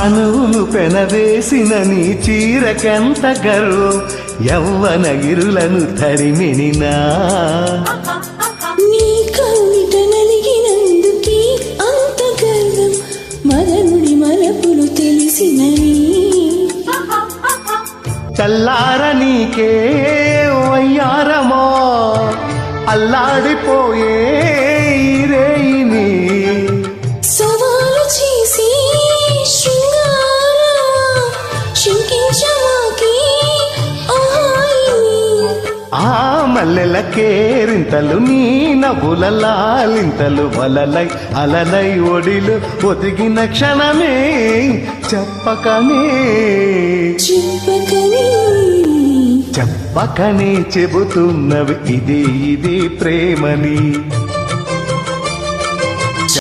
తనువులు పెనవేసిన నీ చీరకెంత గర్వం యవ్వన గిరులను తరిమినినా నీ కవిట నలిగినందుకే అంత గర్వం మదనుడి మలపులు తెలిసినవి చల్లార నీకే వయ్యారమో అల్లాడిపోయే రేయిని సవాలు చేసి శృంగారమా శంకించమాకి ఆ మల్లెల కేరింతలు నీ నవ్వుల లాలింతలు వలలై అలలై ఒడిలు ఒదిగిన క్షణమే చెప్పకనే చెబుతున్నవి ఇది ప్రేమని